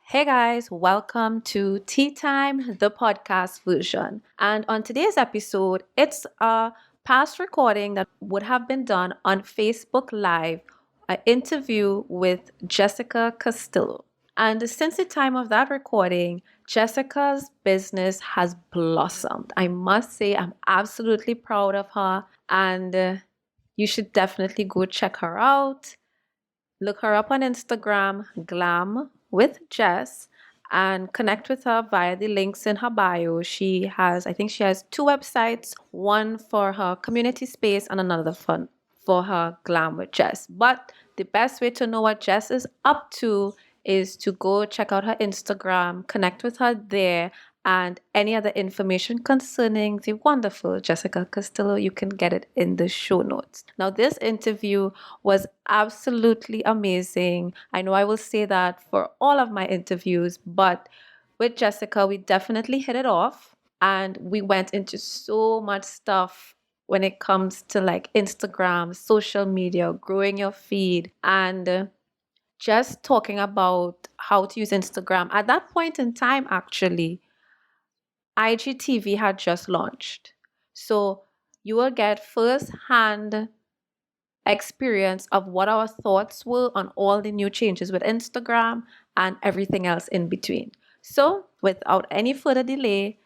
Hey guys, welcome to Tea Time, the podcast version. And on today's episode, it's a past recording that would have been done on Facebook Live, an interview with Jessica Castillo. And since the time of that recording, Jessica's business has blossomed. I must say, I'm absolutely proud of her, and you should definitely go check her out. Look her up on Instagram, Glam with Jess, and connect with her via the links in her bio. I think she has two websites, one for her community space and another for her Glam with Jess. But the best way to know what Jess is up to is to go check out her Instagram, connect with her there, and any other information concerning the wonderful Jessica Castillo, you can get it in the show notes. Now, this interview was absolutely amazing. I know I will say that for all of my interviews, but with Jessica, we definitely hit it off and we went into so much stuff when it comes to like Instagram, social media, growing your feed, and just talking about how to use Instagram. At that point in time, actually, IGTV had just launched. So you will get first hand experience of what our thoughts were on all the new changes with Instagram and everything else in between. So, without any further delay,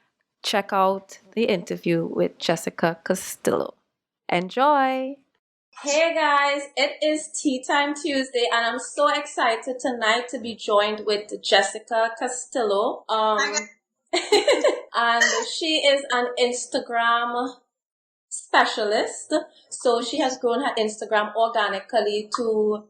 check out the interview with Jessica Castillo. Enjoy! Hey guys, it is Tea Time Tuesday, and I'm so excited tonight to be joined with Jessica Castillo. And she is an Instagram specialist. So she has grown her Instagram organically to,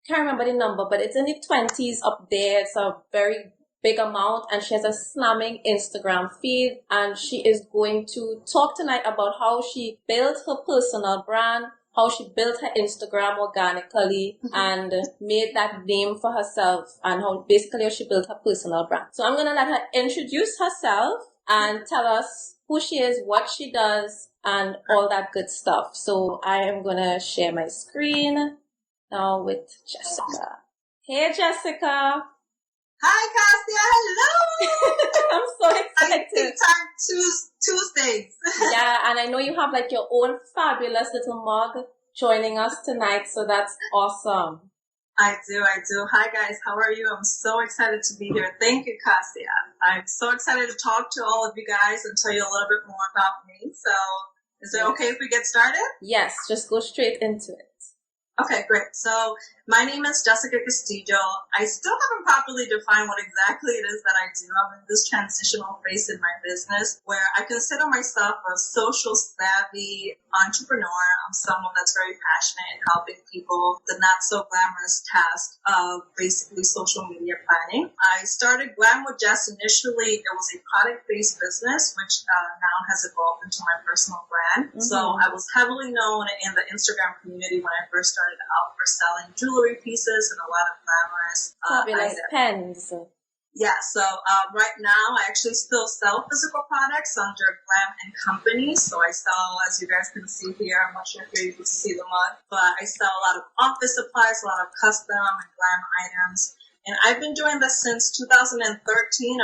can't remember the number, but it's in the 20s up there. It's a very big amount, and she has a slamming Instagram feed, and she is going to talk tonight about how she built her personal brand, how she built her Instagram organically and made that name for herself, and how she built her personal brand. So I'm going to let her introduce herself and tell us who she is, what she does, and all that good stuff. So I am going to share my screen now with Jessica. Hey, Jessica. Hi, Cassia. Hello. I'm so excited. Tea Time Tuesdays. Yeah, and I know you have like your own fabulous little mug joining us tonight, so that's awesome. I do. Hi, guys. How are you? I'm so excited to be here. Thank you, Cassia. I'm so excited to talk to all of you guys and tell you a little bit more about me. So is it okay if we get started? Yes, just go straight into it. Okay, great. So my name is Jessica Castillo. I still haven't properly defined what exactly it is that I do. I'm in this transitional phase in my business where I consider myself a social savvy entrepreneur. I'm someone that's very passionate in helping people the not so glamorous task of basically social media planning. I started Glam with Jess initially. It was a product-based business, which now has evolved into my personal brand. Mm-hmm. So I was heavily known in the Instagram community when I first started out for selling jewelry pieces and a lot of glamorous fabulous pens. Yeah, so right now I actually still sell physical products under Glam and Company. So I sell, as you guys can see here, I'm not sure if you're able to see the mug, but I sell a lot of office supplies, a lot of custom and glam items. And I've been doing this since 2013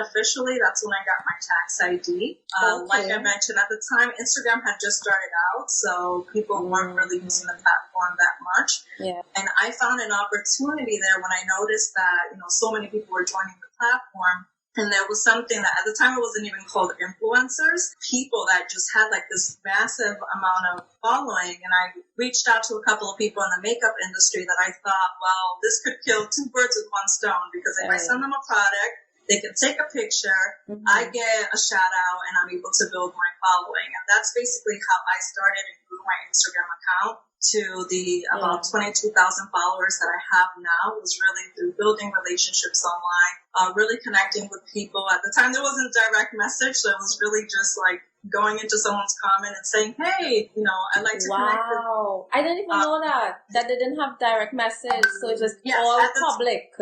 officially. That's when I got my tax ID. Okay. Like I mentioned, at the time, Instagram had just started out, so people weren't really using the platform that much. Yeah. And I found an opportunity there when I noticed that, so many people were joining the platform. And there was something that at the time it wasn't even called influencers, people that just had like this massive amount of following. And I reached out to a couple of people in the makeup industry that I thought, well, this could kill two birds with one stone, because if I send them a product, they can take a picture, I get a shout out, and I'm able to build my following. And that's basically how I started and grew my Instagram account to the about 22,000 followers that I have now. Was really through building relationships online, really connecting with people. At the time, there wasn't direct message, so it was really just like going into someone's comment and saying, hey, I'd like to connect with. Wow. I didn't even know that they didn't have direct message, so it's just all public.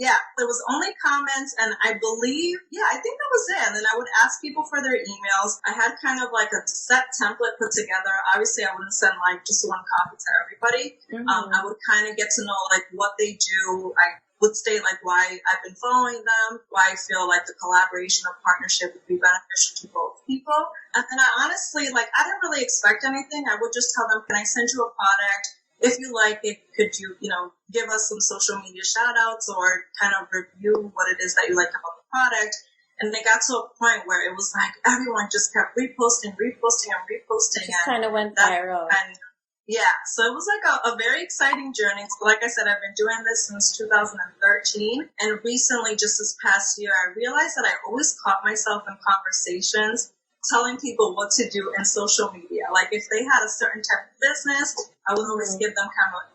Yeah, there was only comments, and I believe, I think that was it. And then I would ask people for their emails. I had kind of like a set template put together. Obviously, I wouldn't send like just one copy to everybody. I would kind of get to know like what they do. I would state like why I've been following them, why I feel like the collaboration or partnership would be beneficial to both people. And then I honestly, like, I didn't really expect anything. I would just tell them, can I send you a product? If you like it, could you, give us some social media shout outs or kind of review what it is that you like about the product? And they got to a point where it was like everyone just kept reposting, and reposting. Just kind of went viral. And yeah, so it was like a very exciting journey. So like I said, I've been doing this since 2013. And recently, just this past year, I realized that I always caught myself in conversations telling people what to do in social media. Like if they had a certain type of business, I would always give them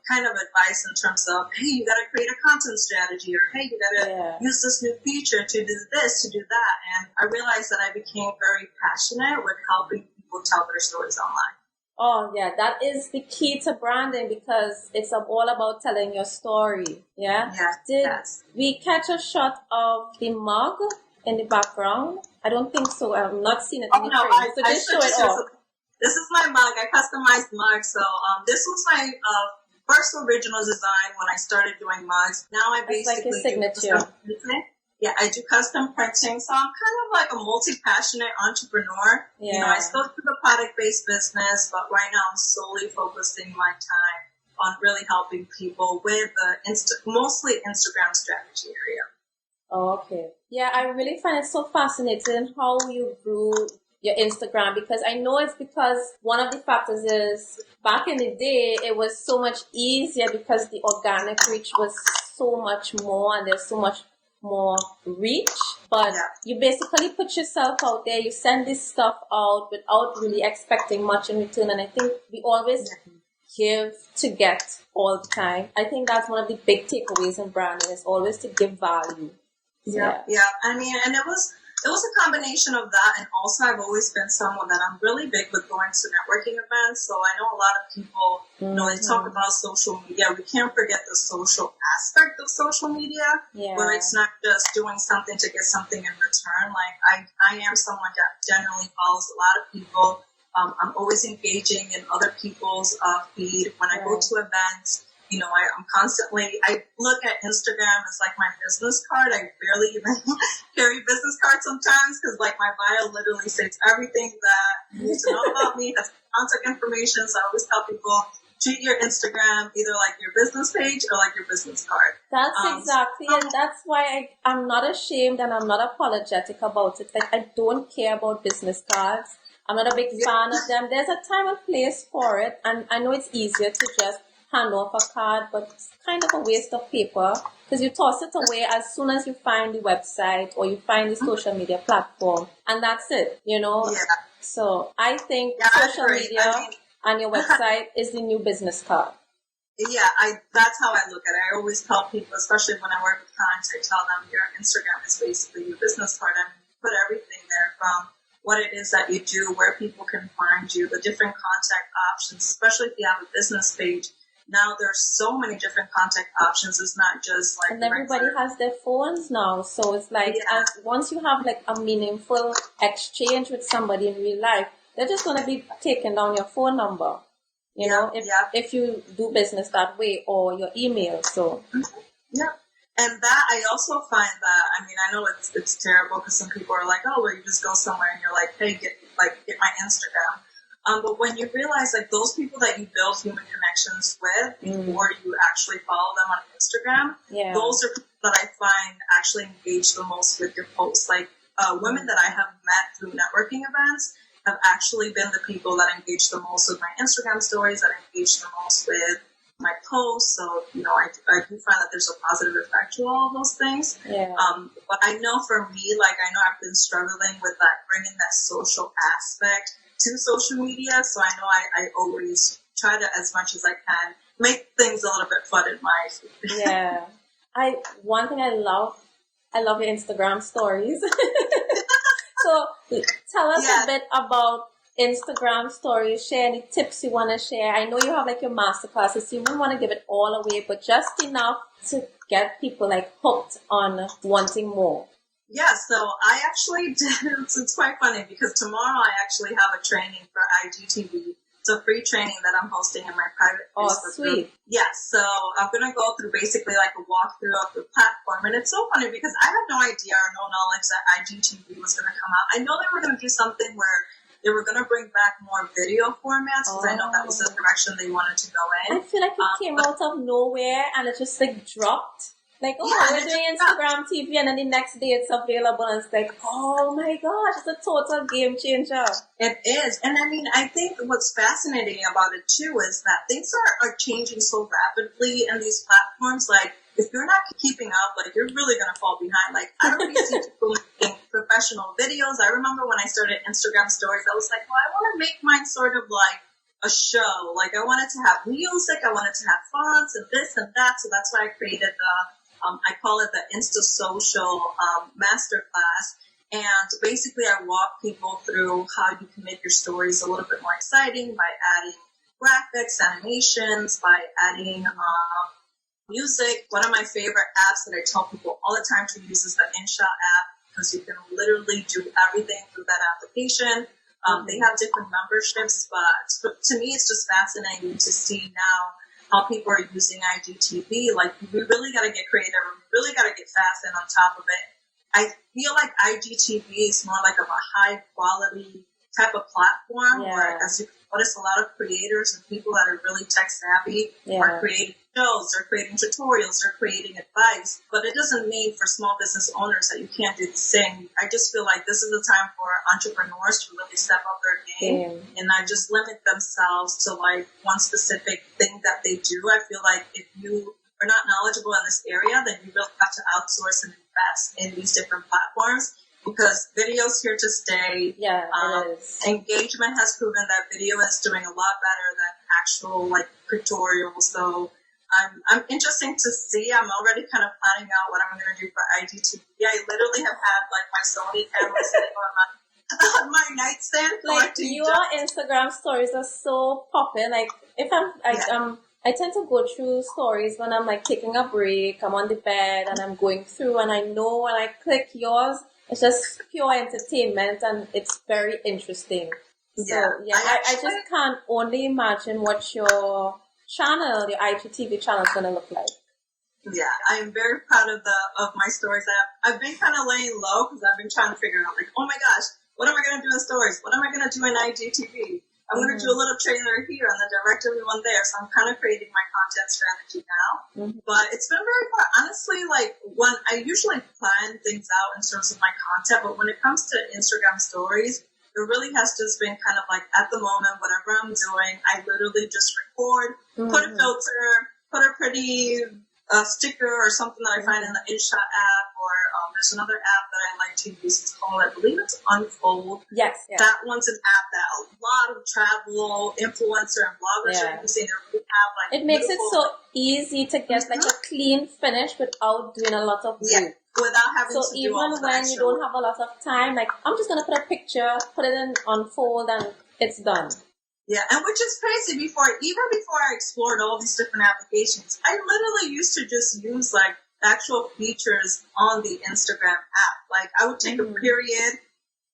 kind of advice in terms of, hey, you got to create a content strategy, or hey, you got to use this new feature to do this, to do that. And I realized that I became very passionate with helping people tell their stories online. Oh, yeah, that is the key to branding, because it's all about telling your story. Yeah? Did we catch a shot of the mug in the background? I don't think so. I've not seen it in the frame. So just show it off. This is my mug. I customized the mug. So this was my first original design when I started doing mugs. Now I basically like a signature. Yeah, I do custom printing. So I'm kind of like a multi-passionate entrepreneur. Yeah. I still do the product-based business, but right now I'm solely focusing my time on really helping people with the mostly Instagram strategy area. Oh, okay. Yeah, I really find it so fascinating how you grew your Instagram, because I know it's because one of the factors is back in the day, it was so much easier because the organic reach was so much more and there's so much more reach. But you basically put yourself out there, you send this stuff out without really expecting much in return. And I think we always give to get all the time. I think that's one of the big takeaways in branding, is always to give value. Yeah. I mean, and it was a combination of that, and also I've always been someone that I'm really big with going to networking events. So I know a lot of people, they talk about social media. We can't forget the social aspect of social media, where it's not just doing something to get something in return. Like I am someone that generally follows a lot of people. I'm always engaging in other people's feed. When I go to events, I look at Instagram as like my business card. I barely even carry business cards sometimes, because like my bio literally says everything that you need to know about me. Has contact information. So I always tell people, treat your Instagram either like your business page or like your business card. That's exactly it. That's why I'm not ashamed and I'm not apologetic about it. Like, I don't care about business cards. I'm not a big fan of them. There's a time and place for it, and I know it's easier to just hand off a card, but it's kind of a waste of paper, because you toss it away as soon as you find the website or you find the social media platform, and that's it, So I think social media and your website is the new business card. Yeah, that's how I look at it. I always tell people, especially when I work with clients, I tell them your Instagram is basically your business card. I mean, you put everything there, from what it is that you do, where people can find you, the different contact options, especially if you have a business page. Now there's so many different contact options. It's not just like... And everybody has their phones now. So it's like, once you have like a meaningful exchange with somebody in real life, they're just going to be taking down your phone number, if you do business that way, or your email. So... Yeah. And that, I also find that, I mean, I know it's terrible, because some people are like, oh, well, you just go somewhere and you're like, hey, get my Instagram. But when you realize, like, those people that you build human connections with before you actually follow them on Instagram, those are people that I find actually engage the most with your posts. Like, women that I have met through networking events have actually been the people that engage the most with my Instagram stories, that engage the most with my posts. So, I do find that there's a positive effect to all of those things. But I know for me, like, I know I've been struggling with that, bringing that social aspect to social media. So I know I always try to, as much as I can, make things a little bit fun in my feed. One thing I love your Instagram stories. So tell us a bit about Instagram stories. Share any tips you want to share. I know you have like your masterclasses, so you wouldn't want to give it all away, but just enough to get people like hooked on wanting more. Yeah, so I actually did. It's quite funny, because tomorrow I actually have a training for IGTV It's a free training that I'm hosting in my private Facebook group. Yeah, so I'm going to go through basically like a walkthrough of the platform. And it's so funny because I had no idea or no knowledge that IGTV was going to come out. I know they were going to do something where they were going to bring back more video formats because I know that was the direction they wanted to go in. I feel like it came out of nowhere and it just like dropped. Like, we're doing Instagram TV, and then the next day it's available, and it's like, oh my gosh, it's a total game changer. It is. And I mean, I think what's fascinating about it too is that things are changing so rapidly in these platforms. Like, if you're not keeping up, like, you're really going to fall behind. Like, I already see people making professional videos. I remember when I started Instagram stories, I was like, well, I want to make mine sort of like a show. Like, I wanted to have music, I wanted to have fonts and this and that. So that's why I created I call it the Insta Social Masterclass. And basically, I walk people through how you can make your stories a little bit more exciting by adding graphics, animations, by adding music. One of my favorite apps that I tell people all the time to use is the InShot app because you can literally do everything through that application. They have different memberships, but to me, it's just fascinating to see now how people are using IGTV. Like, we really got to get creative. We really got to get fast and on top of it. I feel like IGTV is more like of a high quality type of platform where, as you notice, a lot of creators and people that are really tech savvy are creating shows, they're creating tutorials, they're creating advice. But it doesn't mean for small business owners that you can't do the same. I just feel like this is the time for entrepreneurs to really step up their game and not just limit themselves to like one specific thing that they do. I feel like if you are not knowledgeable in this area, then you really have to outsource and invest in these different platforms. Because video's here to stay. Yeah, it is. Engagement has proven that video is doing a lot better than actual like tutorials. So I'm interested to see. I'm already kind of planning out what I'm going to do for IGTV. I literally have had like my Sony camera sitting on my nightstand. Like, your Instagram stories are so popping. Like, if I tend to go through stories when I'm like taking a break. I'm on the bed and I'm going through, and I know when I click yours, it's just pure entertainment and it's very interesting. So, I just can't only imagine what your channel, your IGTV channel is going to look like. Yeah, I'm very proud of my stories. I've been kind of laying low because I've been trying to figure out, like, oh my gosh, what am I going to do in stories? What am I going to do in IGTV? I'm going to do a little trailer here and then direct everyone there. So I'm kind of creating my content strategy now. But it's been very fun. Honestly, like, when I usually plan things out in terms of my content, but when it comes to Instagram stories, it really has just been kind of like at the moment, whatever I'm doing, I literally just record, put a filter, put a pretty sticker or something that I find in the InShot app, or there's another app that I like to use. It's called, I believe it's Unfold. Yes. That one's an app that a lot of travel influencer and bloggers are using. They really have like it makes it so easy to get like a clean finish without doing a lot of work. Without having to do all that. So even when you don't have a lot of time, like, I'm just gonna put a picture, put it in Unfold, and it's done. Yeah, and which is crazy. Even before I explored all these different applications, I literally used to just use like actual features on the Instagram app. Like, I would take a period,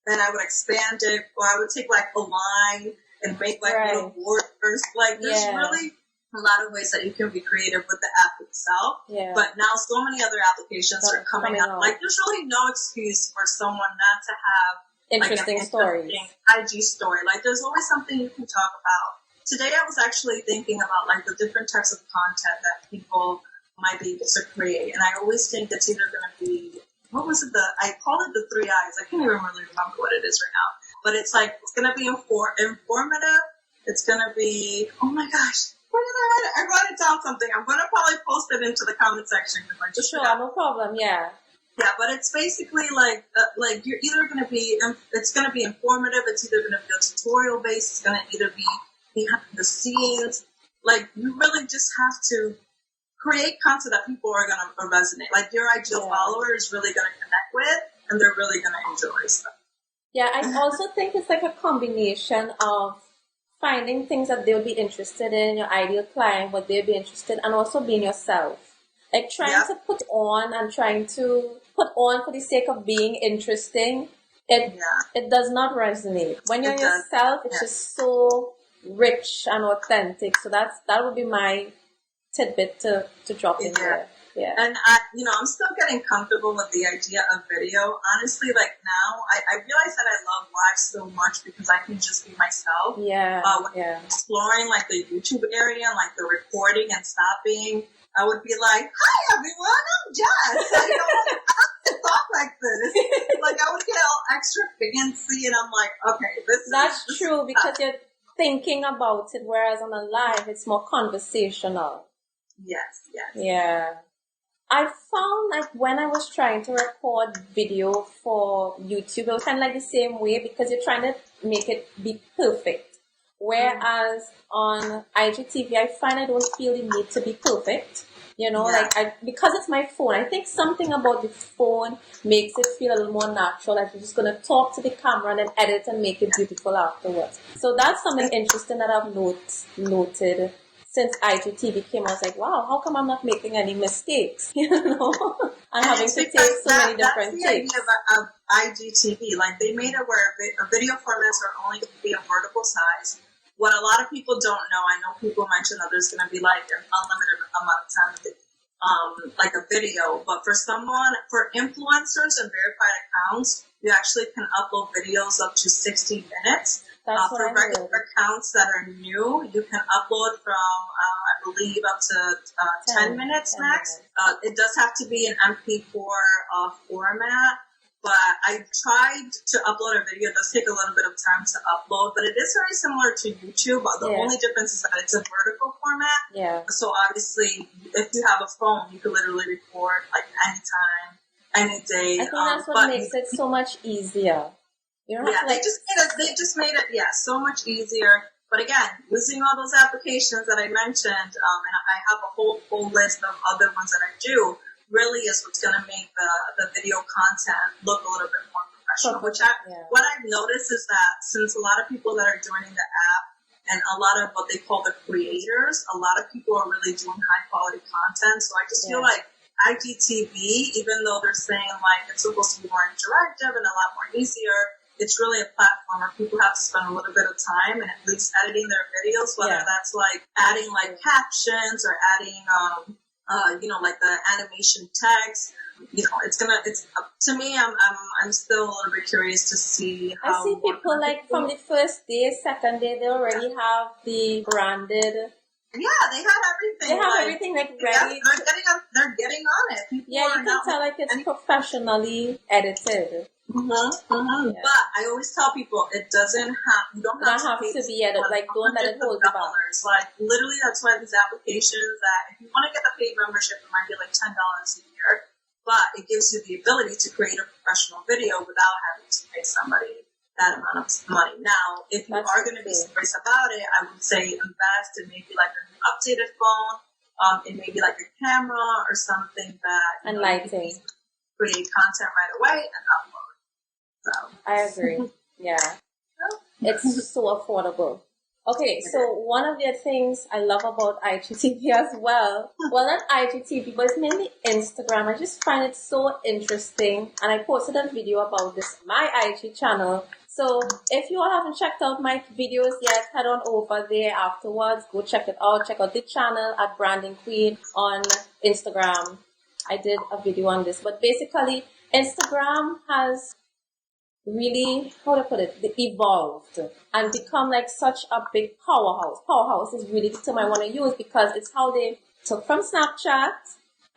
then I would expand it, or I would take like a line and make like little borders. Like, there's really a lot of ways that you can be creative with the app itself. Yeah. But now so many other applications are coming up. Like, there's really no excuse for someone not to have interesting stories. IG story. Like, there's always something you can talk about. Today I was actually thinking about like the different types of content that people might be able to create. And I always think it's either going to be, I call it the 3 I's. I can't even really remember what it is right now. But it's like, it's going to be informative. It's going to be, oh my gosh, where did I write it? I wrote it down something. I'm going to probably post it into the comment section. No problem, yeah. Yeah, but it's basically like you're either going to be, it's going to be informative, it's either going to be a tutorial based, it's going to either be behind the scenes. Like, you really just have to create content that people are going to resonate. Like, your ideal follower is really going to connect with, and they're really going to enjoy stuff. Yeah, I also think it's like a combination of finding things that they'll be interested in, your ideal client, what they'll be interested in, and also being yourself. Like, trying to put on for the sake of being interesting, it does not resonate. When you're yourself, it's just so rich and authentic. So that would be my tidbit to drop in there. Yeah. And I'm still getting comfortable with the idea of video. Honestly, like now, I realize that I love live so much because I can just be myself. Yeah. Exploring like the YouTube area and like the recording and stopping, I would be like, "Hi everyone, I'm Jess." I don't talk like this. Like I would get all extra fancy, and I'm like, "Okay, That's true because you're thinking about it, whereas on a live, it's more conversational. Yes. Yeah. I found like when I was trying to record video for YouTube, it was kind of like the same way because you're trying to make it be perfect. Whereas on IGTV, I find I don't feel the need to be perfect. Because it's my phone, I think something about the phone makes it feel a little more natural. Like you're just going to talk to the camera and then edit and make it beautiful afterwards. So that's something interesting that I've noted. Since IGTV came, I was like, wow, how come I'm not making any mistakes? I'm having to take so many different takes. That's the idea of IGTV. Like, they made it where video formats are only going to be a vertical size. What a lot of people don't know, I know people mention that there's going to be, like, an unlimited amount of time, like a video. But for influencers and verified accounts, you actually can upload videos up to 60 minutes. For regular accounts that are new, you can upload from, I believe, up to 10 minutes max. It does have to be an MP4 format, but I tried to upload a video. It does take a little bit of time to upload, but it is very similar to YouTube. The only difference is that it's a vertical format. Yeah. So obviously, if you have a phone, you can literally record like anytime, any day. I think that's what makes it so much easier. They just made it so much easier. But again, using all those applications that I mentioned, and I have a whole list of other ones that I do, really is what's going to make the video content look a little bit more professional. What I've noticed is that since a lot of people that are joining the app and a lot of what they call the creators, a lot of people are really doing high quality content. So I just feel like IGTV, even though they're saying like it's supposed to be more interactive and a lot more easier, it's really a platform where people have to spend a little bit of time and at least editing their videos, whether that's like adding like captions or adding, like the animation text. It's to me, I'm still a little bit curious to see how. I see people like from the first day, second day, they already have the branded. Yeah, they have everything. They have everything like ready. They're getting on it. People you can tell like it's professionally edited. Yeah. But I always tell people you don't have to be edited. Like, don't let it hold you back. Like, literally, that's why these applications that if you want to get the paid membership, it might be like $10 a year, but it gives you the ability to create a professional video without having to pay somebody that amount of money. Now, if you are going to be serious about it, I would say invest in maybe like an updated phone, in maybe like a camera or something that and lighting, create content right away and upload. So. I agree. Yeah. It's so affordable. Okay, so one of the things I love about IGTV as well, not IGTV, but it's mainly Instagram. I just find it so interesting. And I posted a video about this, my IG channel. So if you all haven't checked out my videos yet, head on over there afterwards. Go check it out. Check out the channel at Branding Queen on Instagram. I did a video on this. But basically, Instagram has really, how to put it, evolved and become like such a big powerhouse. Powerhouse is really the term I want to use because it's how they took from Snapchat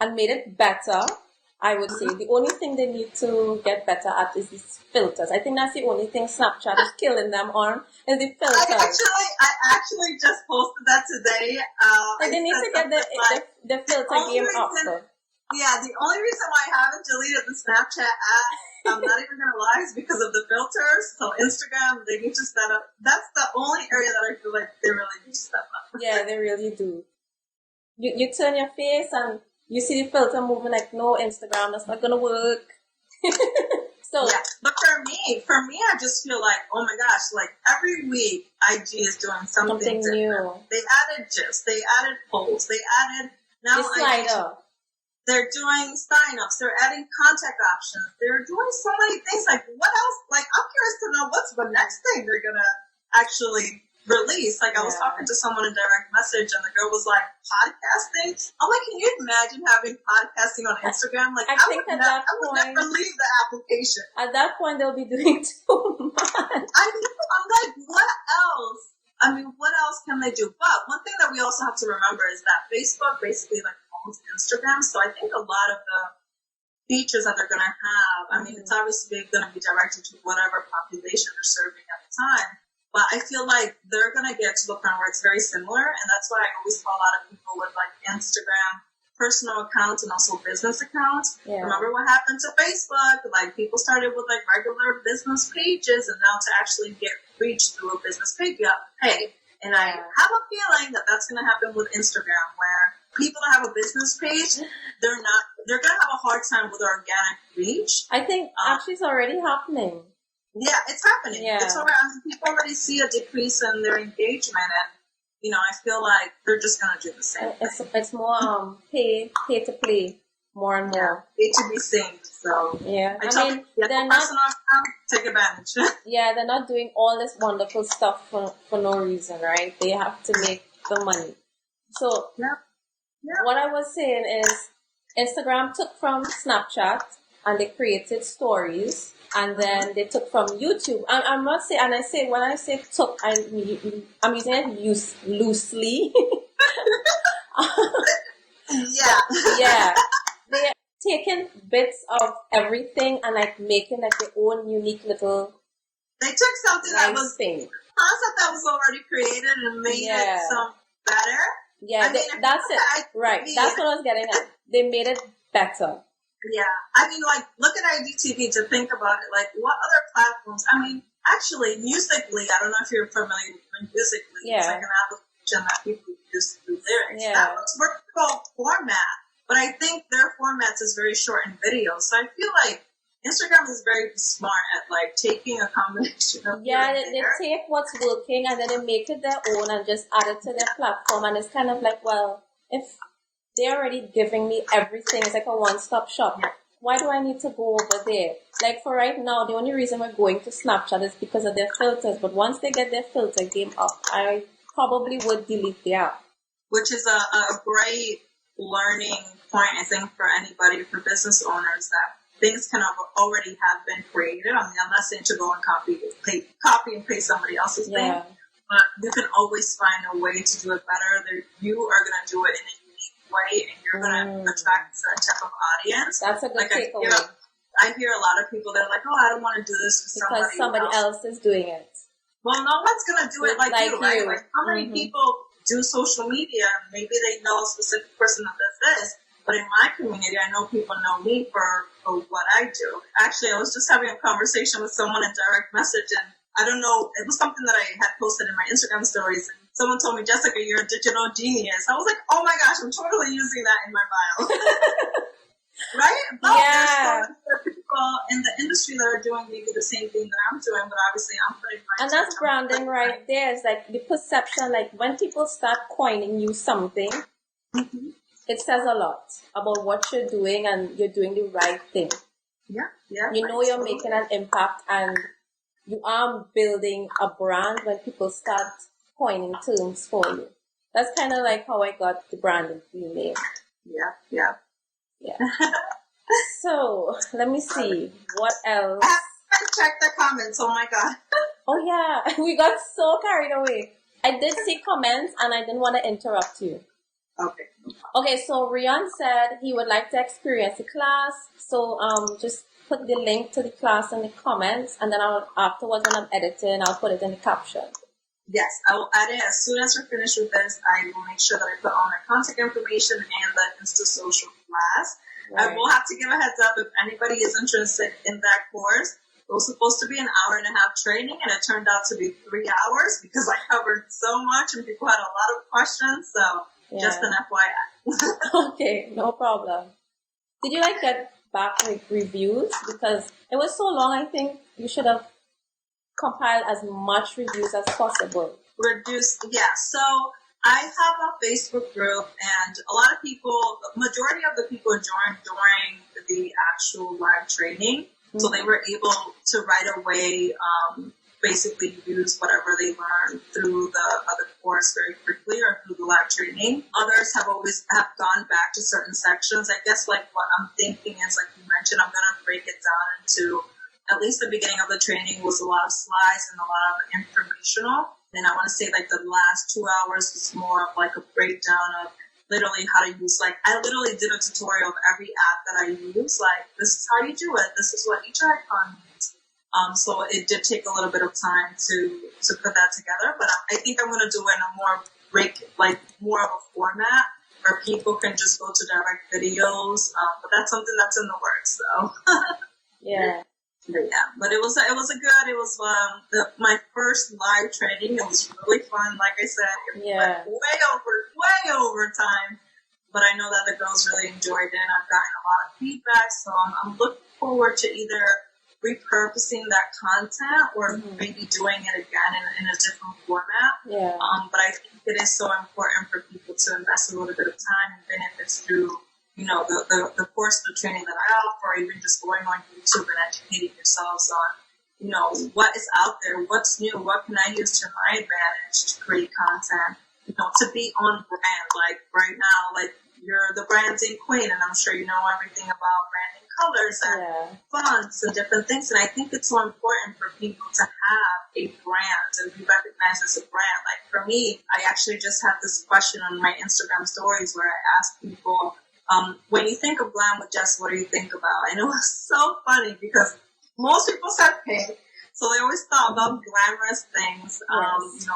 and made it better. I would say the only thing they need to get better at is these filters. I think that's the only thing Snapchat is killing them on is the filters. I actually just posted that today. They need to get the filter game up. Yeah, the only reason why I haven't deleted the Snapchat app, I'm not even going to lie, is because of the filters. So Instagram, they need to set up. That's the only area that I feel like they really need to step up. Yeah, they really do. You turn your face and you see the filter moving like, no, Instagram, that's not going to work. So yeah, but for me, I just feel like, oh my gosh, like every week IG is doing something new. They added GIFs, they added polls, they added now the slider. They're doing sign-ups. They're adding contact options. They're doing so many things. Like, what else? Like, I'm curious to know what's the next thing they're going to actually release. Like, I was talking to someone in direct message, and the girl was like, podcasting? I'm like, can you imagine having podcasting on Instagram? Like, I would never leave the application. At that point, they'll be doing too much. I'm like, what else? I mean, what else can they do? But one thing that we also have to remember is that Facebook basically like owns Instagram. So I think a lot of the features that they're going to have, I mean, it's obviously going to be directed to whatever population they're serving at the time. But I feel like they're going to get to the point where it's very similar. And that's why I always tell a lot of people with like Instagram personal accounts and also business accounts. Yeah. Remember what happened to Facebook? Like, people started with like regular business pages, and now to actually get reached through a business page, you have to pay. And I have a feeling that that's going to happen with Instagram, where people that have a business page, they're going to have a hard time with organic reach. I think actually it's already happening. Yeah, it's happening. Yeah. It's already, I mean, people already see a decrease in their engagement, and you know, I feel like they're just going to do the same thing. It's more pay to play more and more. Pay to be seen. So yeah, I mean, they're not take advantage. Yeah, they're not doing all this wonderful stuff for no reason, right? They have to make the money. So what I was saying is, Instagram took from Snapchat and they created stories. And then they took from YouTube. I'm not saying, and I say, when I say took, I'm using it loosely. Yeah. They're taking bits of everything and like making like their own unique little. They took something that was a concept that was already created and made it some better. Yeah, that's it. Right. That's what I was getting at. They made it better. Yeah, I mean, like, look at IGTV to think about it. Like, what other platforms? I mean, actually, Musical.ly, I don't know if you're familiar with Musical.ly. It's like an application that people use to do lyrics. That looks vertical format, but I think their formats is very short in video. So I feel like Instagram is very smart at, like, taking a combination of they take what's working and then they make it their own and just add it to their platform. And it's kind of like, well, if they're already giving me everything. It's like a one-stop shop. Why do I need to go over there? Like, for right now, the only reason we're going to Snapchat is because of their filters. But once they get their filter game up, I probably would delete the app. Which is a great learning point, I think, for anybody, for business owners, that things can already have been created. I mean, I'm not saying to go and copy and paste somebody else's thing. But you can always find a way to do it better. You are going to do it in a way, and you're going to attract a certain type of audience. That's a good takeaway. I hear a lot of people that are like, oh, I don't want to do this because somebody else is doing it. Well, no one's going to do it like you, right? Like, how many people do social media? Maybe they know a specific person that does this, but in my community, I know people know me for what I do. Actually, I was just having a conversation with someone in direct message, and I don't know, it was something that I had posted in my Instagram stories. Someone told me, Jessica, you're a digital genius. I was like, oh my gosh, I'm totally using that in my bio. Right? But there's so many people in the industry that are doing maybe the same thing that I'm doing, but obviously I'm putting my... And that's branding right there. It's like the perception, like when people start coining you something, it says a lot about what you're doing and you're doing the right thing. Yeah. You know you're making an impact and you are building a brand when people start coining terms for you. That's kind of like how I got the branding name. Yeah. So, let me see. What else? I haven't checked the comments. Oh my God. Oh yeah. We got so carried away. I did see comments and I didn't want to interrupt you. Okay, so Rian said he would like to experience the class. So, just put the link to the class in the comments, and then afterwards when I'm editing, I'll put it in the caption. Yes, I will add it as soon as we're finished with this. I will make sure that I put all my contact information and the Insta social class. Right. I will have to give a heads up if anybody is interested in that course. It was supposed to be an hour and a half training, and it turned out to be 3 hours because I covered so much and people had a lot of questions. So just an FYI. Okay, no problem. Did you get back reviews? Because it was so long, I think you should have compile as much reviews as possible. So I have a Facebook group, and a lot of people, the majority of the people joined during the actual live training, so they were able to right away basically use whatever they learn through the course very quickly or through the live training. Others have always have gone back to certain sections. I guess like what I'm thinking is, like you mentioned, I'm going to break it down into, at least the beginning of the training was a lot of slides and a lot of informational. And I want to say like the last 2 hours was more of like a breakdown of literally how to use, like I literally did a tutorial of every app that I use. Like, this is how you do it. This is what each icon means. So it did take a little bit of time to put that together, but I think I'm going to do it in a more of a format where people can just go to direct videos. But that's something that's in the works, so. Yeah. But it was my first live training. It was really fun. Like I said, it went way over time. But I know that the girls really enjoyed it. I've gotten a lot of feedback, so I'm looking forward to either repurposing that content or maybe doing it again in a different format. Yeah. But I think it is so important for people to invest a little bit of time, even if it's through, the course, the training that I offer, or even just going on YouTube and educating yourselves on, what is out there, what's new, what can I use to my advantage to create content, to be on brand. Like right now, like you're the branding queen, and I'm sure you know everything about branding colors and fonts and different things. And I think it's so important for people to have a brand and be recognized as a brand. Like for me, I actually just had this question on my Instagram stories where I asked people, when you think of glam with Jess, what do you think about? And it was so funny because most people said pink, so they always thought about glamorous things.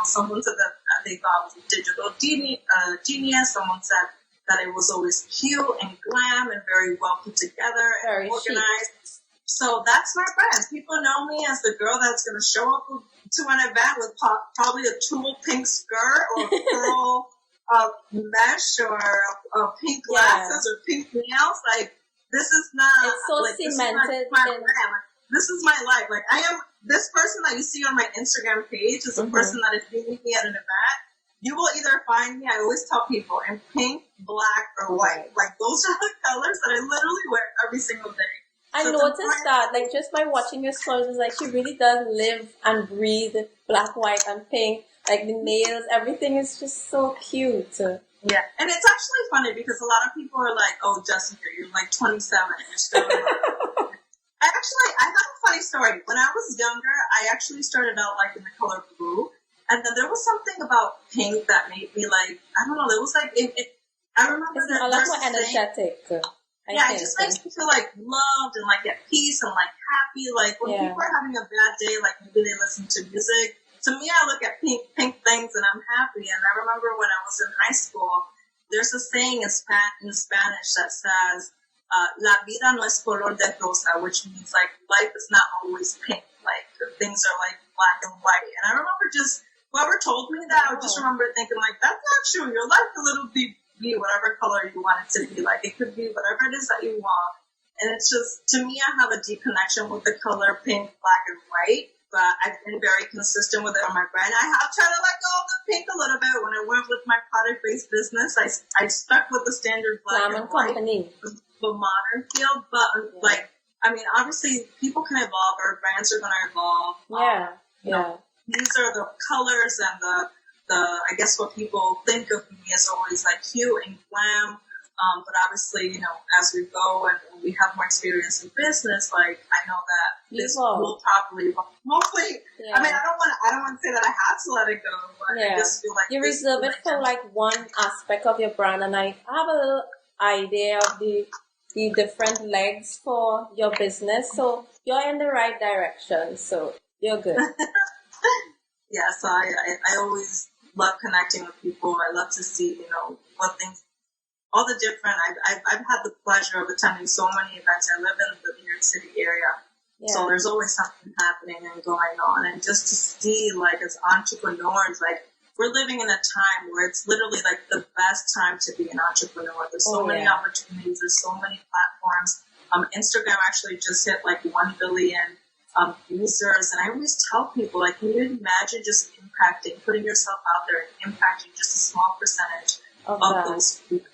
Someone said that they thought it was a digital genius. Someone said that it was always cute and glam and very well put together and organized. Chic. So that's my brand. People know me as the girl that's going to show up to an event with probably a tulle pink skirt or pearl mesh or pink glasses or pink nails. Like, this is not. It's so like, cemented. This is my life. Like, I am this person that you see on my Instagram page is a person that if you meet me at an event, you will either find me, I always tell people, in pink, black, or white. Like, those are the colors that I literally wear every single day. I noticed that, like, just by watching your stories, it's like she really does live and breathe black, white, and pink. Like, the nails, everything is just so cute. Yeah, and it's actually funny because a lot of people are like, oh, Jessica, you're like 27. You're still I have a funny story. When I was younger, I actually started out, like, in the color blue. And then there was something about pink that made me, like, I don't know, it was like, I remember it's that a lot more energetic. It just makes me feel, like, loved and, like, at peace and, like, happy. Like, when people are having a bad day, like, maybe they listen to music. To me, I look at pink things and I'm happy. And I remember when I was in high school, there's a saying in Spanish that says, la vida no es color de rosa, which means, like, life is not always pink. Like, things are, like, black and white. And I remember just, whoever told me that, I just remember thinking, like, that's not true. Your life can literally be whatever color you want it to be. Like, it could be whatever it is that you want. And it's just, to me, I have a deep connection with the color pink, black, and white. But I've been very consistent with it on my brand. I have tried to let go of the pink a little bit. When I went with my product-based business, I stuck with the standard black and white, the modern feel. But, like, I mean, obviously, people can evolve. Our brands are going to evolve. These are the colors and the I guess what people think of me as always, like, cute and glam. But obviously, as we go and we have more experience in business, like, I know that this will probably hopefully. I mean, I don't want to say that I have to let it go, but I just feel like you reserve it for, like, one aspect of your brand, and I have a little idea of the different legs for your business. So you're in the right direction. So you're good. So I always love connecting with people. I love to see what things. All the different, I've had the pleasure of attending so many events. I live in the New York City area, so there's always something happening and going on. And just to see, like, as entrepreneurs, like, we're living in a time where it's literally, like, the best time to be an entrepreneur. There's so many opportunities. There's so many platforms. Instagram actually just hit, like, 1 billion users. And I always tell people, like, can you imagine just putting yourself out there and impacting just a small percentage of those people?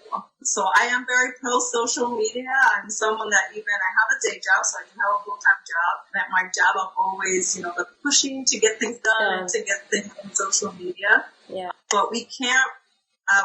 So I am very pro social media. I'm someone that I have a day job, so I do have a full-time job. And at my job, I'm always, the pushing to get things done and to get things on social media. Yeah. But we can't,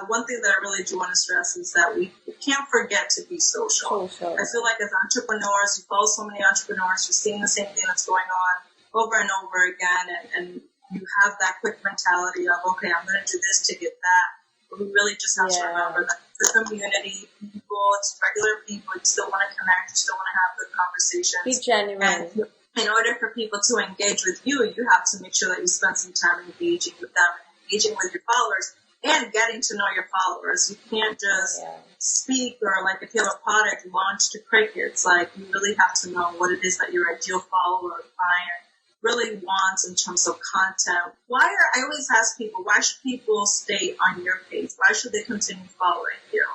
one thing that I really do want to stress is that we can't forget to be social. I feel like as entrepreneurs, you follow so many entrepreneurs, you're seeing the same thing that's going on over and over again, and you have that quick mentality of, okay, I'm going to do this to get that. But we really just have to remember that it's a community, people, it's regular people, you still want to connect, you still want to have good conversations. Be genuine. And in order for people to engage with you, you have to make sure that you spend some time engaging with them, engaging with your followers, and getting to know your followers. You can't just speak, or like if you have a product launched to crickets, like you really have to know what it is that your ideal follower or client really wants in terms of content. I always ask people, why should people stay on your page? Why should they continue following you?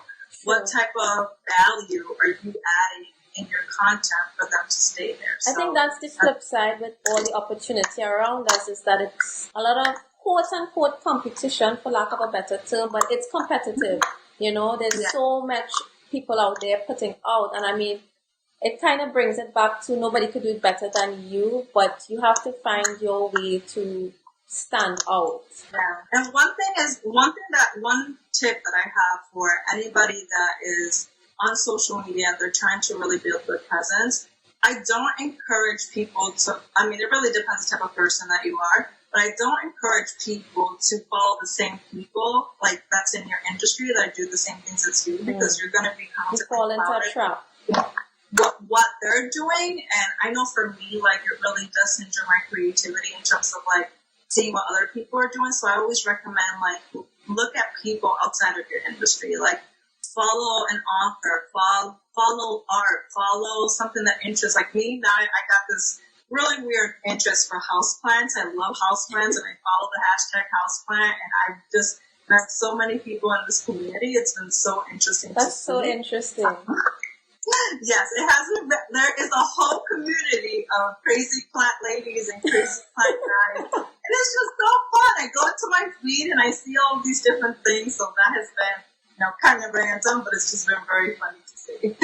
What type of value are you adding in your content for them to stay there? I think that's the flip side with all the opportunity around us, is that it's a lot of quote-unquote competition, for lack of a better term, but it's competitive. There's so much people out there putting out, and I mean, it kind of brings it back to nobody could do it better than you, but you have to find your way to stand out. Yeah. And one tip that I have for anybody that is on social media and they're trying to really build good presence, I don't encourage people to, it really depends the type of person that you are, but I don't encourage people to follow the same people, like that's in your industry, that do the same things as you, because you're going to become... You fall into a trap. What they're doing, and I know for me, like, it really does hinder my creativity in terms of, like, seeing what other people are doing. So I always recommend, like, look at people outside of your industry. Like, follow an author, follow art, follow something that interests. Like me, now I got this really weird interest for houseplants. I love houseplants, and I follow the hashtag houseplant, and I've just met so many people in this community. It's been so interesting. That's so interesting. Yes, it has. There is a whole community of crazy plant ladies and crazy plant guys. And it's just so fun. I go into my feed and I see all these different things. So that has been, kind of random, but it's just been very funny to see.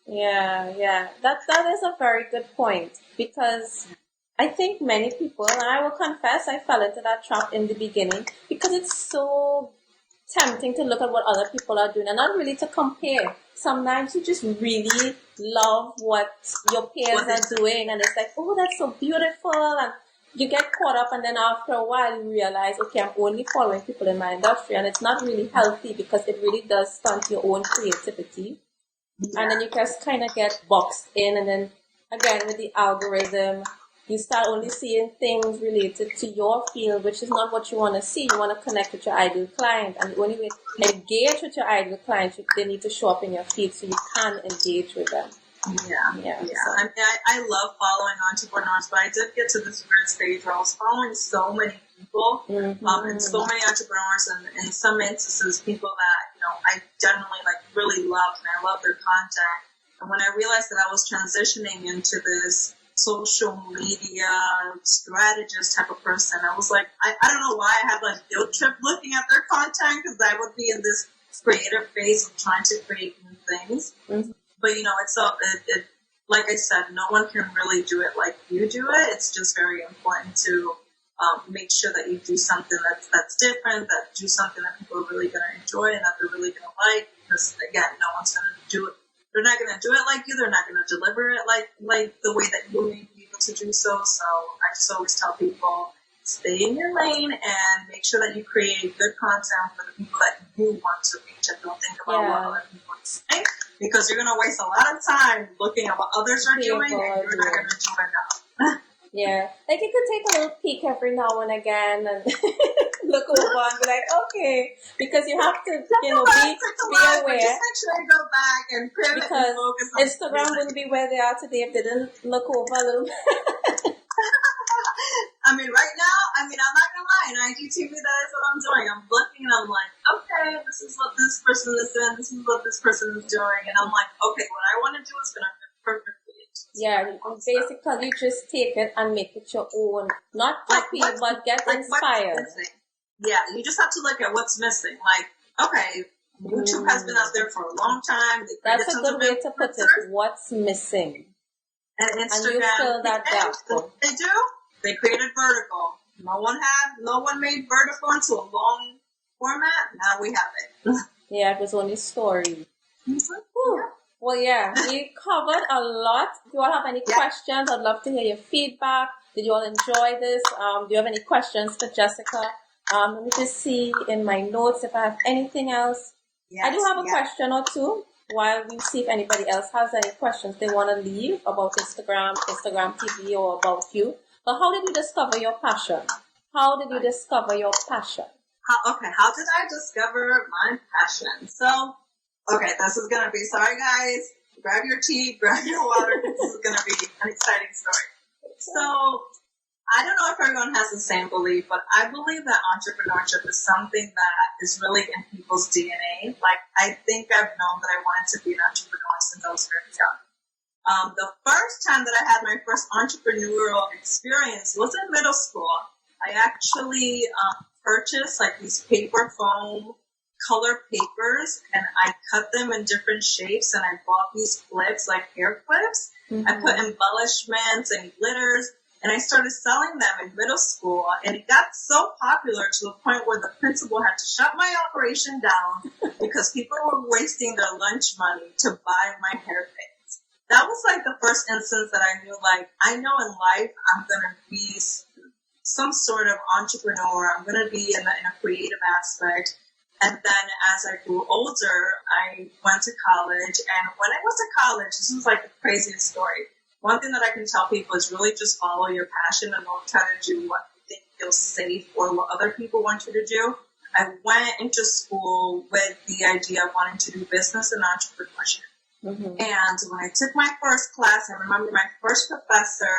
Yeah. That is a very good point, because I think many people, and I will confess, I fell into that trap in the beginning, because it's so tempting to look at what other people are doing and not really to compare. Sometimes you just really love what your peers are doing, and it's like, oh, that's so beautiful, and you get caught up, and then after a while you realize, okay, I'm only following people in my industry, and it's not really healthy, because it really does stunt your own creativity. And then you just kind of get boxed in, and then again with the algorithm, you start only seeing things related to your field, which is not what you want to see. You want to connect with your ideal client, and the only way to engage with your ideal client, they need to show up in your feed so you can engage with them. Yeah. So. I love following entrepreneurs, but I did get to this weird stage where I was following so many people, and so many entrepreneurs, and in some instances, people that, I generally really loved, and I love their content. And when I realized that I was transitioning into this social media strategist type of person, I was like, I don't know why I had guilt trip looking at their content, because I would be in this creative phase of trying to create new things. But it like I said, no one can really do it like you do it. It's just very important to make sure that you do something that's different, that do something that people are really going to enjoy and that they're really going to like. Because again, no one's going to do it. They're not going to do it like you. They're not going to deliver it like the way that you may be able to do so. So I just always tell people, stay in your lane and make sure that you create good content for the people that you want to reach, and don't think about what other people say, because you're going to waste a lot of time looking at what others are doing, and you're not going to do enough. Yeah, you could take a little peek every now and again and look over and be like, okay, because you have to, be aware. Just make sure you go back and pivot, because and focus on Instagram wouldn't be where they are today if they didn't look over a little. Right now, I'm not going to lie, in IGTV, that is what I'm doing. I'm looking and I'm like, okay, this is what this person is doing, this is what this person is doing, and I'm like, okay, what I want to do is going to fit perfectly. Yeah, basically you just take it and make it your own. Not copy, but get inspired. Yeah, you just have to look at what's missing. Like, okay, YouTube has been out there for a long time. That's a good way to put it. What's missing? And Instagram, and you fill that gap. They do. They created vertical. No one made vertical into a long format. Now we have it. Yeah, it was only story. Mm-hmm. Well, yeah, we covered a lot. If you all have any questions, I'd love to hear your feedback. Did you all enjoy this? Do you have any questions for Jessica? Let me just see in my notes if I have anything else. Yes, I do have a question or two while we see if anybody else has any questions they want to leave about Instagram TV, or about you. But how did you discover your passion? How did you discover your passion? How did I discover my passion? So, this is going to be, sorry guys, grab your tea, grab your water, this is going to be an exciting story. So, I don't know if everyone has the same belief, but I believe that entrepreneurship is something that is really in people's DNA. Like, I think I've known that I wanted to be an entrepreneur since I was very young. The first time that I had my first entrepreneurial experience was in middle school. I actually purchased like these paper foam color papers, and I cut them in different shapes, and I bought these clips, like hair clips. Mm-hmm. I put embellishments and glitters, and I started selling them in middle school, and it got so popular to the point where the principal had to shut my operation down because people were wasting their lunch money to buy my hair pins. That was like the first instance that I knew, like, I know in life I'm going to be some sort of entrepreneur. I'm going to be in a creative aspect. And then as I grew older, I went to college. And when I went to college, this was like the craziest story. One thing that I can tell people is really just follow your passion and don't try to do what you think feels safe or what other people want you to do. I went into school with the idea of wanting to do business and entrepreneurship. Mm-hmm. And when I took my first class, I remember my first professor,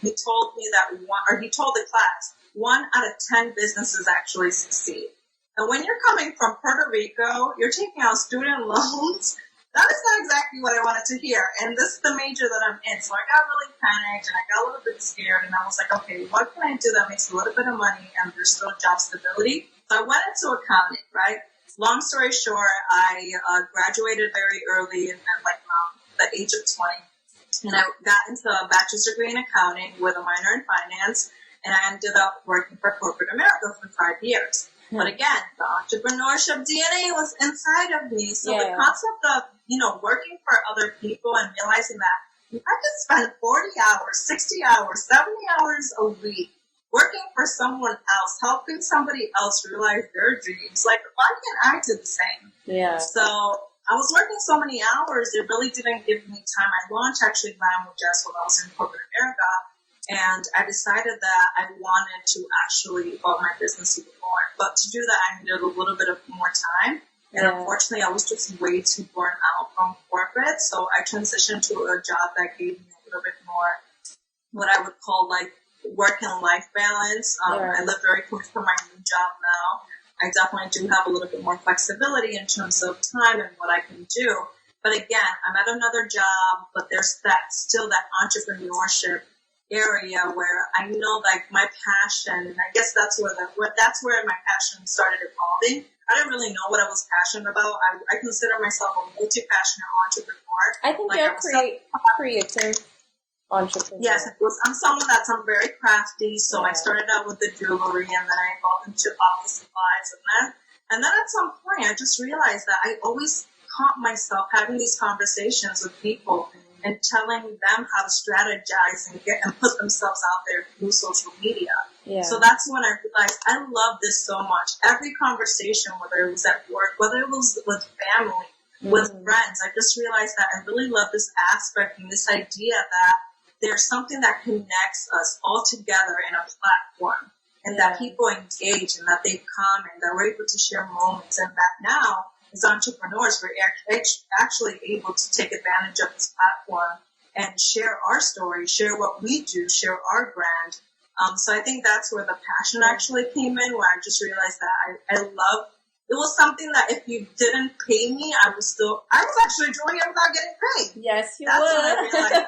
he told the class, 1 out of 10 businesses actually succeed. And when you're coming from Puerto Rico, you're taking out student loans. That is not exactly what I wanted to hear. And this is the major that I'm in. So I got really panicked and I got a little bit scared. And I was like, okay, what can I do that makes a little bit of money and there's still job stability? So I went into accounting, right? Long story short, I graduated very early at the age of 20. And I got into a bachelor's degree in accounting with a minor in finance. And I ended up working for corporate America for 5 years. But again, the entrepreneurship DNA was inside of me. So the concept of, working for other people and realizing that I could spend 40 hours, 60 hours, 70 hours a week working for someone else, helping somebody else realize their dreams. Like, why can't I do the same? Yeah. So I was working so many hours, it really didn't give me time. I launched actually Glam with Jess when I was in corporate America. And I decided that I wanted to actually evolve my business even more. But to do that, I needed a little bit of more time. And unfortunately, I was just way too burnt out from corporate. So I transitioned to a job that gave me a little bit more what I would call like work and life balance. I live very close to my new job now. I definitely do have a little bit more flexibility in terms of time and what I can do. But again, I'm at another job, but there's still that entrepreneurship area where I know like my passion, and I guess that's where my passion started evolving. I didn't really know what I was passionate about. I consider myself a multi-passionate entrepreneur. I think like you're creative entrepreneur. Yes, I'm someone I'm very crafty. So I started out with the jewelry, and then I evolved into office supplies, and then at some point I just realized that I always caught myself having these conversations with people and telling them how to strategize and put themselves out there through social media. Yeah. So that's when I realized I love this so much. Every conversation, whether it was at work, whether it was with family, with friends, I just realized that I really love this aspect and this idea that there's something that connects us all together in a platform, and that people engage and that they comment, that we're able to share moments, and that now, as entrepreneurs, we're actually able to take advantage of this platform and share our story, share what we do, share our brand. So I think that's where the passion actually came in, where I just realized that I love, it was something that if you didn't pay me, I was actually doing it without getting paid. Yes, you that's would. When I realized,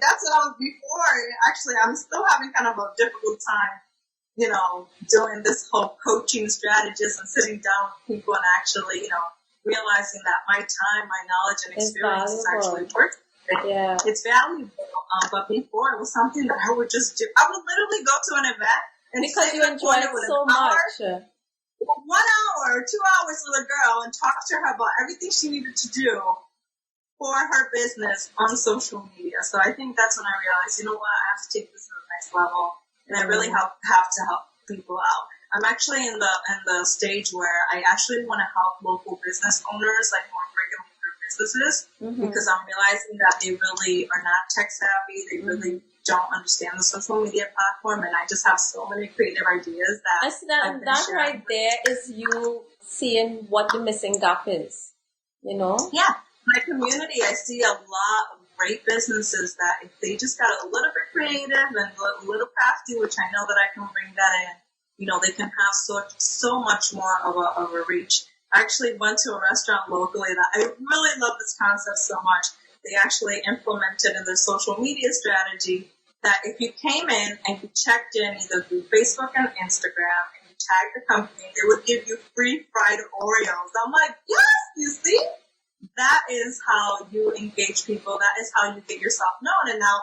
that's what I was before. Actually, I'm still having kind of a difficult time doing this whole coaching strategist and sitting down with people and actually, realizing that my time, my knowledge, and experience is actually worth it. Yeah. It's valuable. But before, it was something that I would just do. I would literally go to an event and because you enjoy it so much. 1 hour or 2 hours with a girl and talk to her about everything she needed to do for her business on social media. So I think that's when I realized, you know what, I have to take this to the next level, and I really have to help people out. I'm actually in the stage where I actually want to help local business owners, like more brick and mortar businesses, because I'm realizing that they really are not tech savvy. They really don't understand the social media platform, and I just have so many creative ideas that I see that right there is you seeing what the missing gap is, Yeah, my community, I see a lot of great businesses that if they just got a little bit creative and a little crafty, which I know that I can bring that in, they can have so much more of a reach. I actually went to a restaurant locally that I really love this concept so much. They actually implemented in their social media strategy that if you came in and you checked in either through Facebook and Instagram and you tagged the company, they would give you free fried Oreos. I'm like, yes, you see? That is how you engage people. That is how you get yourself known. And now,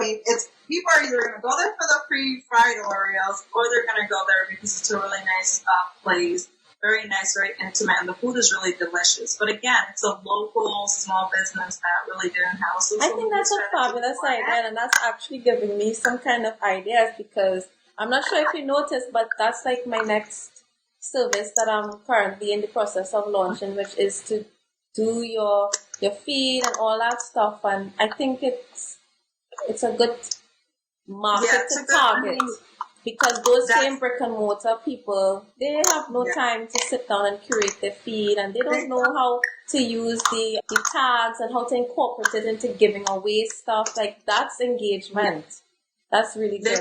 it's people are either going to go there for the free fried Oreos or they're going to go there because it's a really nice place. Very nice, very intimate, and the food is really delicious. But again, it's a local small business that really didn't have a social media. I think that's a fabulous idea, and that's actually giving me some kind of ideas because I'm not sure if you noticed, but that's like my next service that I'm currently in the process of launching, which is to do your feed and all that stuff. And I think it's a good market to target. Because those same brick and mortar people, they have no time to sit down and curate their feed, and they don't know how to use the tags and how to incorporate it into giving away stuff. Like, that's engagement. That's really good.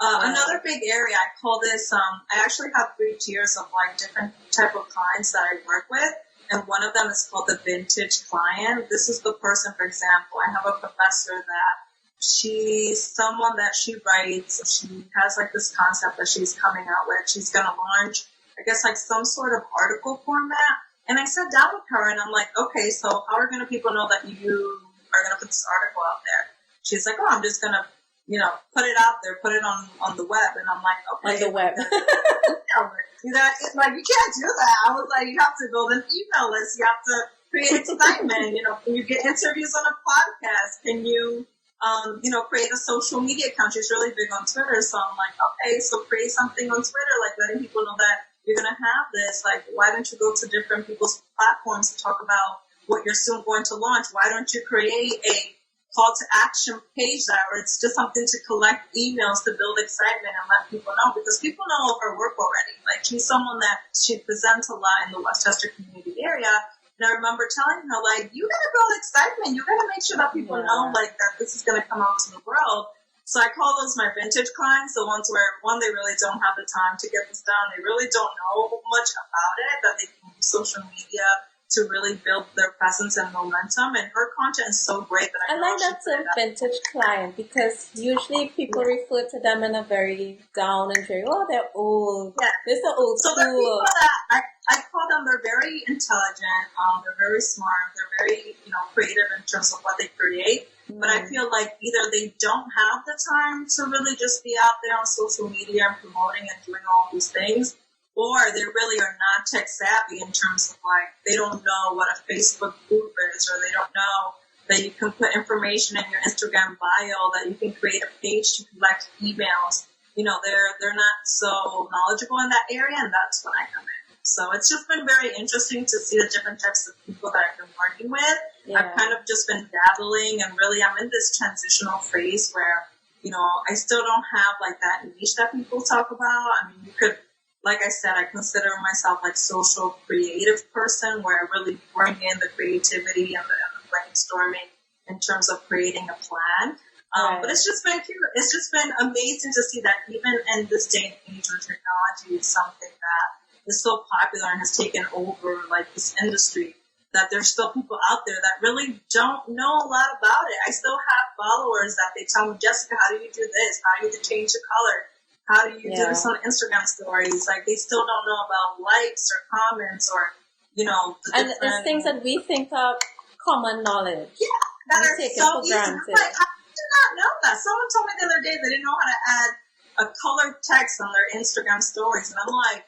Another big area, I call this, I actually have 3 tiers of like different type of clients that I work with. And one of them is called the vintage client. This is the person, for example, I have a professor that she's someone that she writes. She has like this concept that she's coming out with. She's going to launch, I guess, like some sort of article format. And I sat down with her and I'm like, okay, so how are going to people know that you are going to put this article out there? She's like, I'm just going to, put it out there, put it on the web. And I'm like, okay. On the web. You can't do that. I was like, you have to build an email list. You have to create excitement. Can you get interviews on a podcast? Can you, create a social media account? She's really big on Twitter. So I'm like, okay, so create something on Twitter, like letting people know that you're going to have this. Like, why don't you go to different people's platforms to talk about what you're soon going to launch? Why don't you create a call to action page or it's just something to collect emails to build excitement and let people know, because people know her work already. Like, she's someone that she presents a lot in the Westchester community area. And I remember telling her, like, you gotta build excitement. You gotta make sure that people know, like, that this is gonna come out to the world. So I call those my vintage clients, the ones where, one, they really don't have the time to get this done. They really don't know much about it, that they can use social media to really build their presence and momentum. And her content is so great that I like that's a vintage client, because usually people refer to them in a very down and very, they're old. Yeah. They're so old school. So they're people that I call them, they're very intelligent, they're very smart, they're very, creative in terms of what they create. But I feel like either they don't have the time to really just be out there on social media and promoting and doing all these things, or they really are not tech savvy in terms of, like, they don't know what a Facebook group is, or they don't know that you can put information in your Instagram bio, that you can create a page to collect emails. They're not so knowledgeable in that area, and that's when I come in. So it's just been very interesting to see the different types of people that I've been working with. Yeah. I've kind of just been dabbling, and really I'm in this transitional phase where, I still don't have like that niche that people talk about. You could, like I said, I consider myself like social creative person, where I really bring in the creativity and the brainstorming in terms of creating a plan. But it's just been cute. It's just been amazing to see that even in this day and age where technology is something that is so popular and has taken over like this industry, that there's still people out there that really don't know a lot about it. I still have followers that they tell me, Jessica, how do you do this? How do you change the color? How do you do this on Instagram stories? Like, they still don't know about likes or comments or, you know, and it's things that we think are common knowledge. Yeah, that are so easy. Like, I did not know that. Someone told me the other day they didn't know how to add a colored text on their Instagram stories, and I'm like,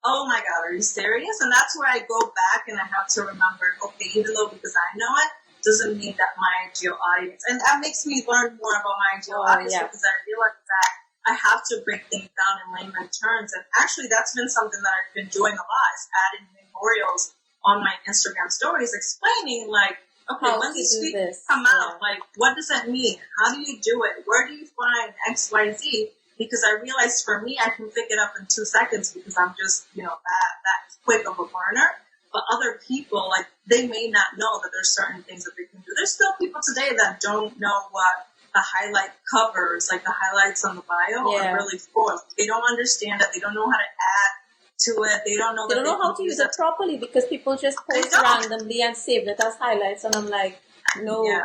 oh my God, are you serious? And that's where I go back and I have to remember, okay, even though because I know it, doesn't mean that my ideal audience, and that makes me learn more about my ideal audience because I realize that I have to break things down in layman terms. And actually, that's been something that I've been doing a lot, is adding memorials on my Instagram stories, explaining like, okay, when these speakers come out, like, what does that mean? How do you do it? Where do you find X, Y, Z? Because I realized for me, I can pick it up in 2 seconds because I'm just, you know, that quick of a learner. But other people, like, they may not know that there's certain things that they can do. There's still people today that don't know what the highlight covers, like the highlights on the bio, are really for. They don't understand it. They don't know how to add to it. They don't know. They don't know how to use it properly because people just post randomly and save it as highlights, and I'm like, no. Yeah.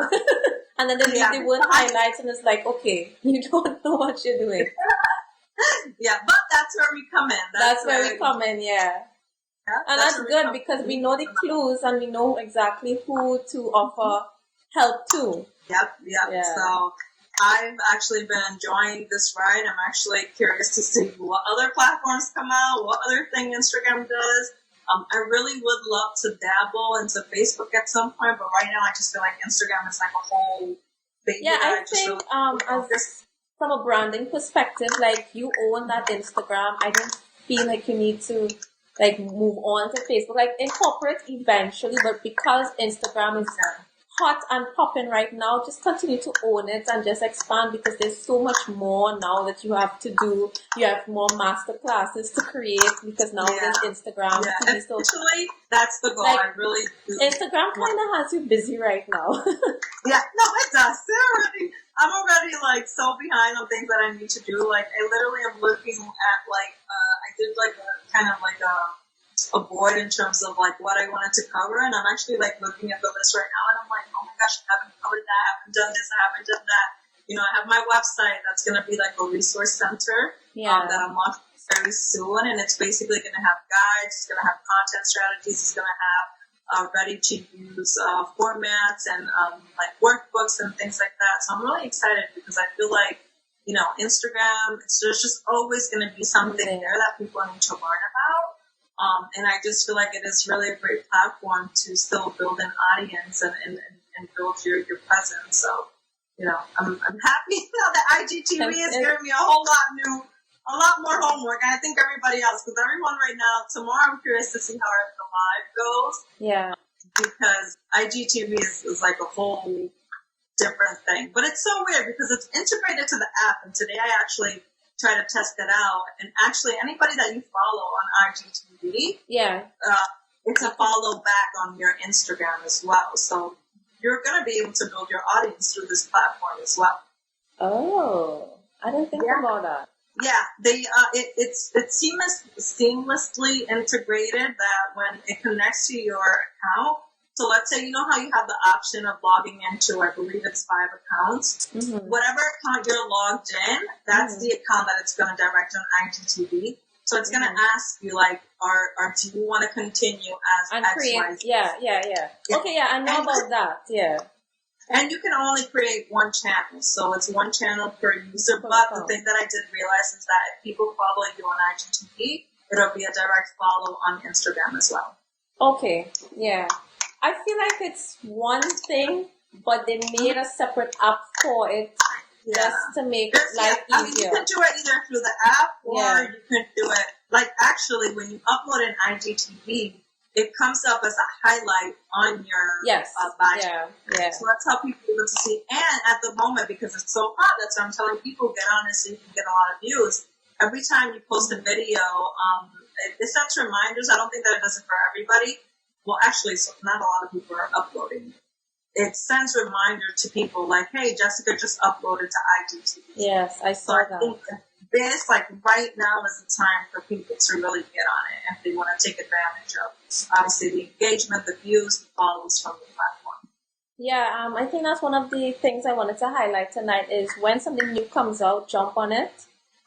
And then they leave the word highlights, and it's like, okay, you don't know what you're doing. Yeah, but that's where we come in. That's where we come in, and that's good because we know the clues and we know exactly who to offer help to. Yep. So I've actually been enjoying this ride. I'm actually curious to see what other platforms come out, what other thing Instagram does. I really would love to dabble into Facebook at some point, but right now I just feel like Instagram is like a whole baby. Yeah, I think as from a branding perspective, like, you own that Instagram. I don't feel like you need to like move on to Facebook, like incorporate eventually, but because Instagram is hot and popping right now, just continue to own it and just expand because there's so much more now that you have to do. You have more master classes to create because now there's Instagram. Yeah. So actually, that's the goal. Like, I really do. Instagram kind of has you busy right now. Yeah, no, it does. I'm already like so behind on things that I need to do. Like, I literally am looking at like I did like a kind of like a board in terms of like what I wanted to cover, and I'm actually like looking at the list right now, and I'm like, oh my gosh, I haven't covered that, I haven't done this, I haven't done that. You know, I have my website that's going to be like a resource center that I'm launching very soon, and it's basically going to have guides, it's going to have content strategies, it's going to have ready to use formats and like workbooks and things like that. So I'm really excited because I feel like, you know, Instagram, there's just always going to be something there that people need to learn about. And I just feel like it is really a great platform to still build an audience and build your presence. So, you know, I'm happy now that IGTV is giving me a lot more homework. And I think everybody else, because everyone right now, tomorrow I'm curious to see how the live goes. Yeah. Because IGTV is like a whole different thing. But it's so weird because it's integrated to the app. And today I actually try to test it out, and actually anybody that you follow on IGTV, it's a follow back on your Instagram as well. So you're going to be able to build your audience through this platform as well. Oh, I didn't think about that. Yeah, they it's seamlessly integrated that when it connects to your account. So let's say, you know how you have the option of logging into, I believe it's 5 accounts. Mm-hmm. Whatever account you're logged in, that's the account that it's going to direct on IGTV. So it's going to ask you, like, do you want to continue as and X, create, Y, Z? Yeah. Okay, I know about that, And you can only create one channel. So it's one channel per user. But the thing that I did realize is that if people follow you on IGTV, it'll be a direct follow on Instagram as well. Okay, yeah. I feel like it's one thing, but they made a separate app for it just to make life easier. I mean, you can do it either through the app or you can do it, like, actually, when you upload an IGTV, it comes up as a highlight on your badge. Yeah. So that's how people are able to see. And at the moment, because it's so hot, that's why I'm telling people, get on it so you can get a lot of views. Every time you post a video, it sets reminders. I don't think that it does it for everybody. Well, actually, not a lot of people are uploading. It sends a reminder to people like, hey, Jessica just uploaded to IGTV. Yes, I saw that. I think this, like, right now is the time for people to really get on it if they want to take advantage of, obviously, the engagement, the views, the follows from the platform. Yeah, I think that's one of the things I wanted to highlight tonight is when something new comes out, jump on it.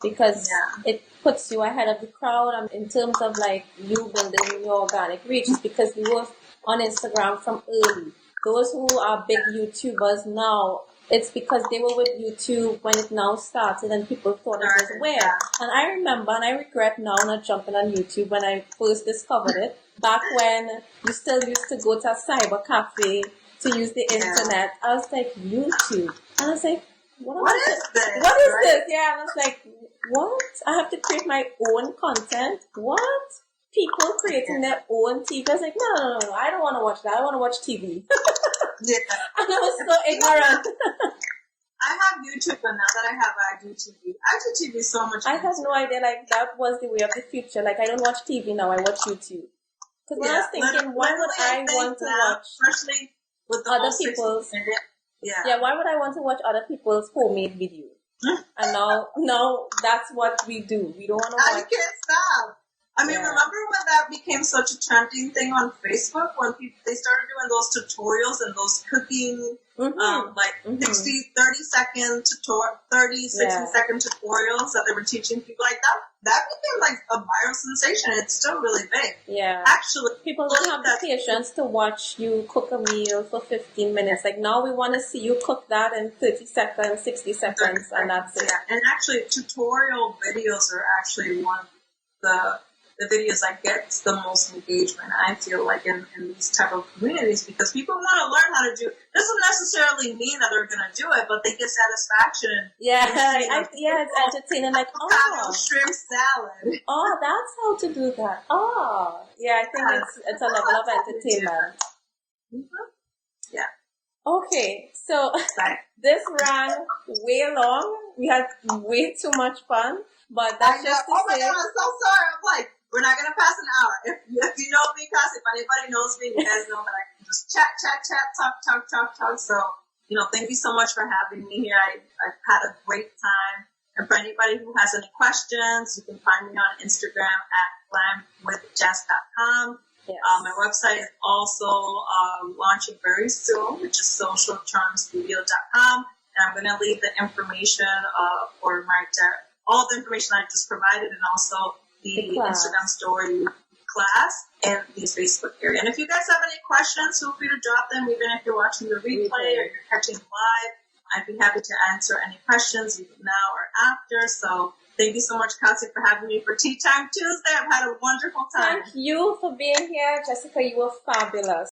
because it puts you ahead of the crowd in terms of like you building your organic reach. It's because we were on Instagram from early. Those who are big YouTubers now, it's because they were with YouTube when it now started and people thought it was weird. And I remember and I regret now not jumping on YouTube when I first discovered it. Back when you still used to go to a cyber cafe to use the internet. I was like, YouTube. And I was like, what is this? What is this? Yeah, and I was like, what? I have to create my own content? What? People creating their own TV. I was like, no, I don't want to watch that. I want to watch TV. And I was so ignorant. I have YouTube, but now that I have IGTV, IGTV is so much. I had no idea, like, that was the way of the future. Like, I don't watch TV now, I watch YouTube. Because when I was thinking, why would I want to watch, especially with the other people's, why would I want to watch other people's homemade videos? And now that's what we do. We don't want to watch. I can't stop. I mean, remember when that became such a trending thing on Facebook when they started doing those tutorials and those cooking, 60 second tutorials that they were teaching people like that. That became like a viral sensation. It's still really big. Yeah. Actually, people don't have the patience to watch you cook a meal for 15 minutes. Like now we want to see you cook that in 30 seconds, 60 seconds, and that's it. Yeah. And actually, tutorial videos are actually one of the videos that gets the most engagement, I feel like, in these type of communities, because people want to learn how to do it. Doesn't necessarily mean that they're going to do it, but they get satisfaction. It's entertaining. Like, shrimp salad. Oh, that's how to do that. Oh, yeah, I think it's a level of entertainment. Mm-hmm. Yeah. Okay, so this ran way long. We had way too much fun, but that's just to say. Oh my God, I'm so sorry. I'm like, we're not going to pass an hour. If you know me, Cass, if anybody knows me, you guys know that I can just chat, talk. So, thank you so much for having me here. I've had a great time. And for anybody who has any questions, you can find me on Instagram at glamwithjess.com. Yes. My website is also launching very soon, which is socialcharmstudio.com. And I'm going to leave the information for all the information I just provided, and also the Instagram story class and the Facebook area. And if you guys have any questions, feel free to drop them, even if you're watching the replay or you're catching live. I'd be happy to answer any questions now or after. So thank you so much, Cassie, for having me for Tea Time Tuesday. I've had a wonderful time. Thank you for being here, Jessica. You were fabulous.